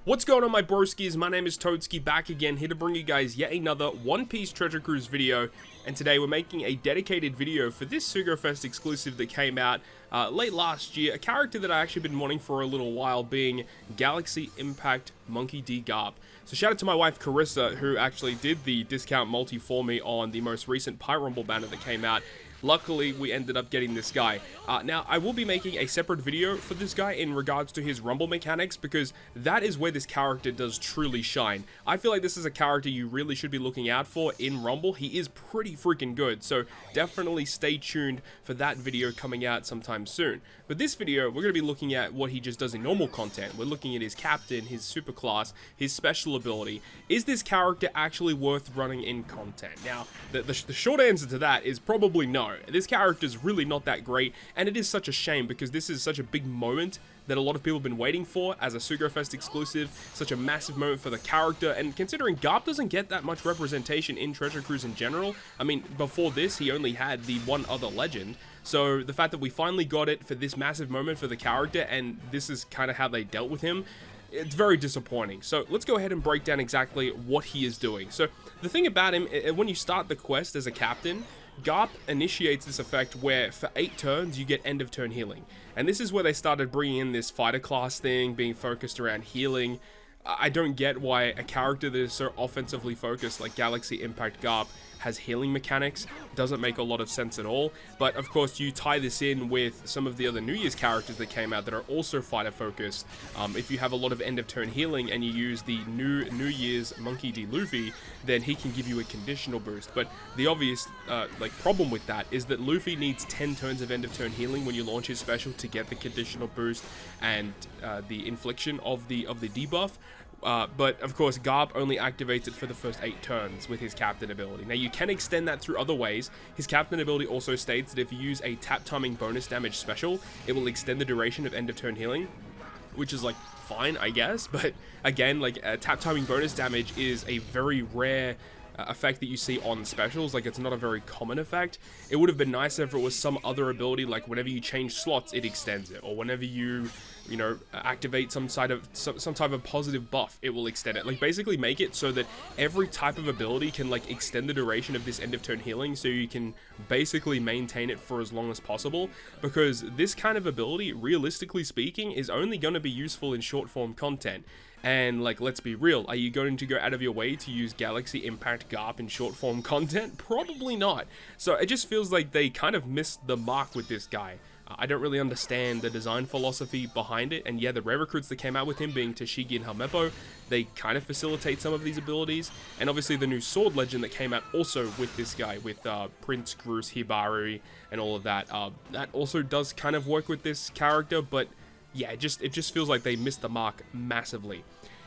What's going on, my broskiis? My name is Toadskii, back again, here to bring you guys yet another One Piece Treasure Cruise video. And today we're making a dedicated video for this Sugofest exclusive that came out late last year. A character that I actually been wanting for a little while, being Galaxy Impact Monkey D. Garp. So shout out to my wife Karissa, who actually did the discount multi for me on the most recent Pirate Rumble banner that came out. Luckily, we ended up getting this guy. Now, I will be making a separate video for this guy in regards to his Rumble mechanics, because that is where this character does truly shine. I feel like this is a character you really should be looking out for in Rumble. He is pretty freaking good, so definitely stay tuned for that video coming out sometime soon. But this video, we're going to be looking at what he just does in normal content. We're looking at his captain, his super class, his special ability. Is this character actually worth running in content? Now, the short answer to that is probably no. This character is really not that great, and it is such a shame because this is such a big moment that a lot of people have been waiting for as a Sugofest exclusive, such a massive moment for the character. And considering Garp doesn't get that much representation in Treasure Cruise in general, I mean, before this he only had the one other legend, so the fact that we finally got it for this massive moment for the character, and this is kind of how they dealt with him, it's very disappointing. So let's go ahead and break down exactly what he is doing. So the thing about him, when you start the quest as a captain, Garp initiates this effect where for 8 turns you get end of turn healing. And this is where they started bringing in this fighter class thing, being focused around healing. I don't get why a character that is so offensively focused like Galaxy Impact Garp has healing mechanics. Doesn't make a lot of sense at all. But of course you tie this in with some of the other New Year's characters that came out that are also fighter focused. If you have a lot of end of turn healing and you use the New Year's Monkey D. Luffy, then he can give you a conditional boost. But the obvious problem with that is that Luffy needs 10 turns of end of turn healing when you launch his special to get the conditional boost and the infliction of the debuff. But of course Garp only activates it for the first 8 turns with his captain ability. Now you can extend that through other ways. His captain ability also states that if you use a tap timing bonus damage special, it will extend the duration of end of turn healing, which is like fine, I guess. But again, like tap timing bonus damage is a very rare effect that you see on specials. Like, it's not a very common effect. It would have been nicer if it was some other ability, like whenever you change slots it extends it, or whenever you know, activate some type of positive buff, it will extend it. Like, basically make it so that every type of ability can like extend the duration of this end of turn healing, so you can basically maintain it for as long as possible, because this kind of ability, realistically speaking, is only going to be useful in short form content. And like, let's be real, are you going to go out of your way to use Galaxy Impact Garp in short form content? Probably not. So it just feels like they kind of missed the mark with this guy. I don't really understand the design philosophy behind it, and yeah, the rare recruits that came out with him, being Toadskii and Helmeppo, they kind of facilitate some of these abilities. And obviously the new sword legend that came out also with this guy, with Prince, Groose, Hibari, and all of that, that also does kind of work with this character. But yeah, it just feels like they missed the mark massively.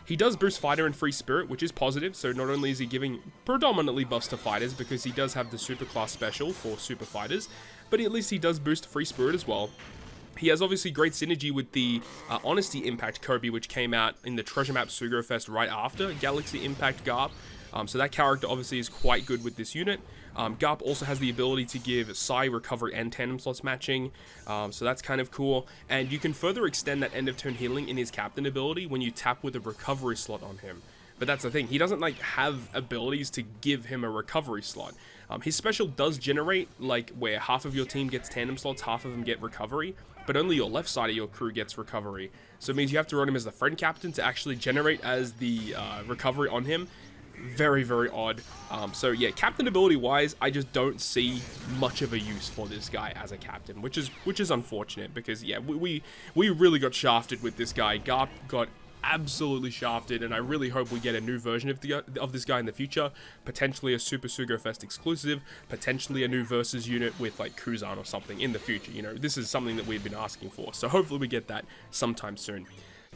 He does boost fighter and free spirit, which is positive. So not only is he giving predominantly buffs to fighters, because he does have the super class special for super fighters, but at least he does boost free spirit as well. He has obviously great synergy with the Honesty Impact Kobe, which came out in the Treasure Map Sugofest right after Galaxy Impact Garp. So that character obviously is quite good with this unit. Garp also has the ability to give Psi recovery and tandem slots matching, so that's kind of cool. And you can further extend that end of turn healing in his captain ability when you tap with a recovery slot on him. But that's the thing, he doesn't like have abilities to give him a recovery slot. His special does generate like where half of your team gets tandem slots, half of them get recovery, but only your left side of your crew gets recovery. So it means you have to run him as the friend captain to actually generate as the recovery on him. Very, very odd. So yeah, captain ability wise, I just don't see much of a use for this guy as a captain, which is unfortunate, because yeah, we really got shafted with this guy. Garp got absolutely shafted, and I really hope we get a new version of this guy in the future, potentially a Super Sugofest exclusive, potentially a new versus unit with like Kuzan or something in the future. You know, this is something that we've been asking for, so hopefully we get that sometime soon.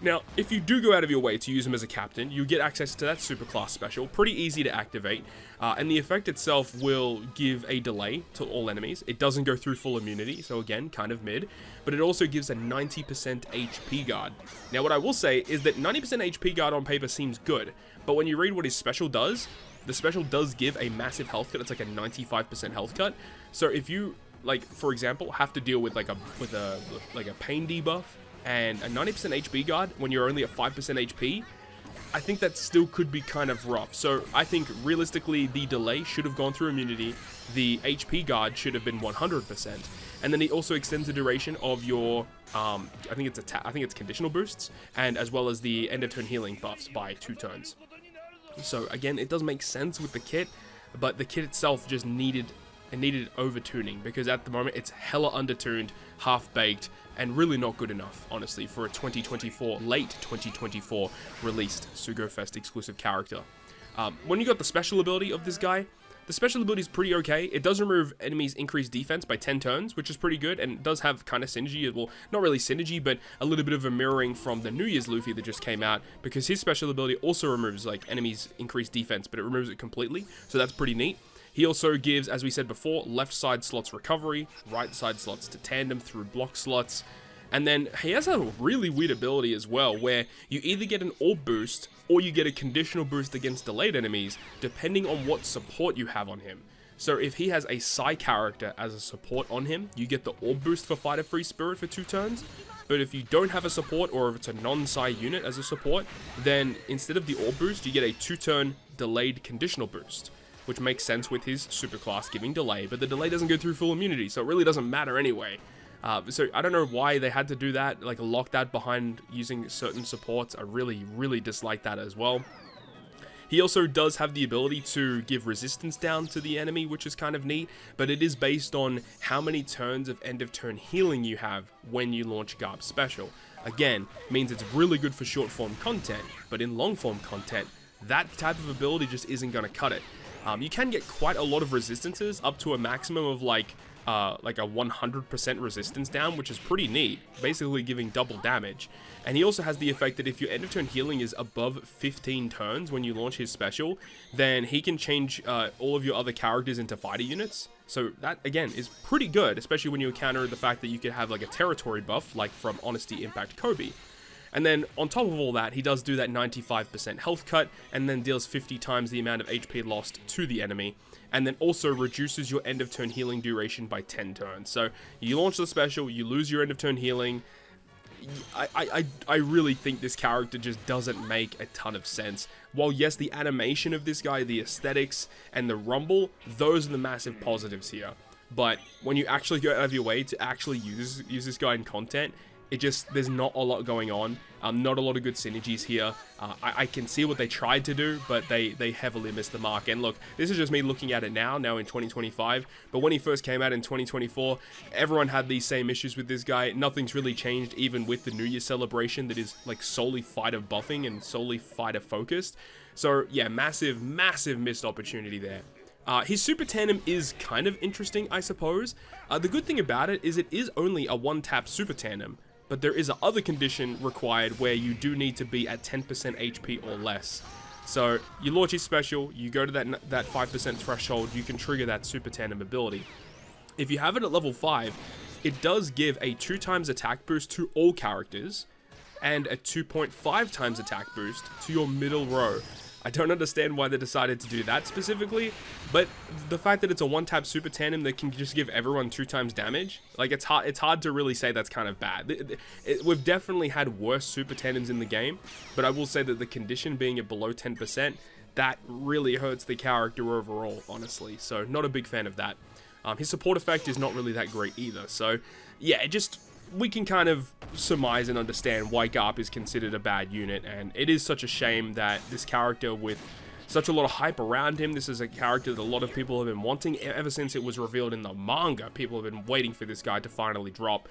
Now, if you do go out of your way to use him as a captain, you get access to that super class special, pretty easy to activate, and the effect itself will give a delay to all enemies. It doesn't go through full immunity, so again, kind of mid, but it also gives a 90% HP guard. Now, what I will say is that 90% HP guard on paper seems good, but when you read what his special does, the special does give a massive health cut. It's like a 95% health cut. So if you, like, for example, have to deal with like a pain debuff and a 90% HP guard when you're only at 5% HP, I think that still could be kind of rough. So I think realistically the delay should have gone through immunity, the HP guard should have been 100%, and then it also extends the duration of your I think it's conditional boosts, and as well as the end of turn healing buffs by 2 turns. So again, it does make sense with the kit, but the kit itself just needed over-tuning, because at the moment it's hella under-tuned, half-baked, and really not good enough, honestly, for a late 2024 released Sugofest exclusive character. When you got the special ability of this guy, the special ability is pretty okay. It does remove enemies' increased defense by 10 turns, which is pretty good, and it does have kind of synergy. Well, not really synergy, but a little bit of a mirroring from the New Year's Luffy that just came out, because his special ability also removes, like, enemies' increased defense, but it removes it completely, so that's pretty neat. He also gives, as we said before, left side slots recovery, right side slots to tandem through block slots. And then he has a really weird ability as well, where you either get an orb boost or you get a conditional boost against delayed enemies, depending on what support you have on him. So if he has a Psy character as a support on him, you get the orb boost for Fighter Free Spirit for 2 turns. But if you don't have a support, or if it's a non-Psy unit as a support, then instead of the orb boost, you get a 2-turn delayed conditional boost, which makes sense with his superclass giving delay, but the delay doesn't go through full immunity, so it really doesn't matter anyway. So I don't know why they had to do that, like lock that behind using certain supports. I really dislike that as well. He also does have the ability to give resistance down to the enemy, which is kind of neat, but it is based on how many turns of end of turn healing you have when you launch Garp special. Again, means it's really good for short form content, but in long form content, that type of ability just isn't going to cut it. You can get quite a lot of resistances, up to a maximum of like a 100% resistance down, which is pretty neat, basically giving double damage. And he also has the effect that if your end of turn healing is above 15 turns when you launch his special, then he can change all of your other characters into fighter units. So that, again, is pretty good, especially when you encounter the fact that you could have like a territory buff, like from Honesty Impact Kobe. And then on top of all that, he does do that 95% health cut, and then deals 50 times the amount of HP lost to the enemy, and then also reduces your end of turn healing duration by 10 turns. So you launch the special, you lose your end of turn healing. I really think this character just doesn't make a ton of sense. While yes, the animation of this guy, the aesthetics, and the rumble, those are the massive positives here. But when you actually go out of your way to actually use this guy in content, there's not a lot going on, not a lot of good synergies here. I can see what they tried to do, but they heavily missed the mark. And look, this is just me looking at it now in 2025, but when he first came out in 2024, everyone had these same issues with this guy. Nothing's really changed, even with the New Year celebration that is like solely fighter buffing and solely fighter focused. So yeah, massive missed opportunity there. His super tandem is kind of interesting, I suppose. The good thing about it is only a 1-tap super tandem, but there is a other condition required where you do need to be at 10% HP or less. So you launch his special, you go to that 5% threshold, you can trigger that super tandem ability. If you have it at level 5, it does give a 2 times attack boost to all characters, and a 2.5 times attack boost to your middle row. I don't understand why they decided to do that specifically, but the fact that it's a 1-tap super tandem that can just give everyone 2 times damage, like it's hard to really say that's kind of bad. We've definitely had worse super tandems in the game, but I will say that the condition being at below 10%, that really hurts the character overall, honestly. So not a big fan of that. His support effect is not really that great either. So yeah, we can kind of surmise and understand why Garp is considered a bad unit, and it is such a shame that this character, with such a lot of hype around him, this is a character that a lot of people have been wanting ever since it was revealed in the manga. People have been waiting for this guy to finally drop,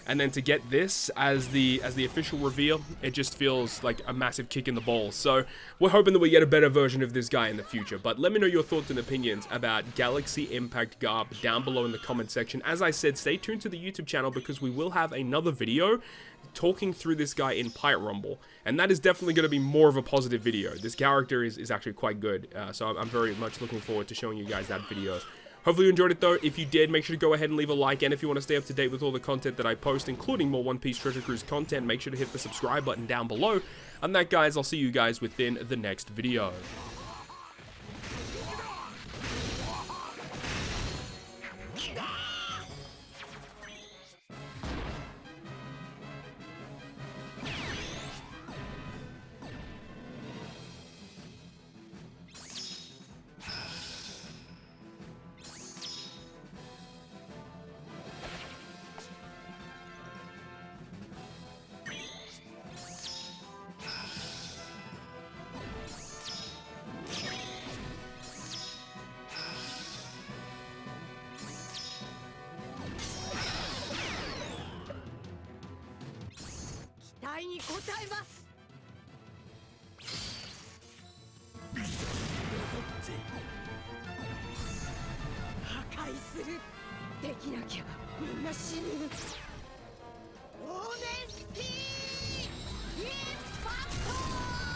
and then to get this as the official reveal, it just feels like a massive kick in the balls. So we're hoping that we get a better version of this guy in the future. But let me know your thoughts and opinions about Galaxy Impact Garp down below in the comment section. As I said, stay tuned to the YouTube channel, because we will have another video talking through this guy in Pirate Rumble, and that is definitely going to be more of a positive video. This character is actually quite good, so I'm very much looking forward to showing you guys that video. Hopefully you enjoyed it though. If you did, make sure to go ahead and leave a like, and if you want to stay up to date with all the content that I post, including more One Piece Treasure Cruise content, make sure to hit the subscribe button down below. And that, guys, I'll see you guys within the next video. に応えます。破壊する。できなきゃみんな死ぬ。オネスティインパクト。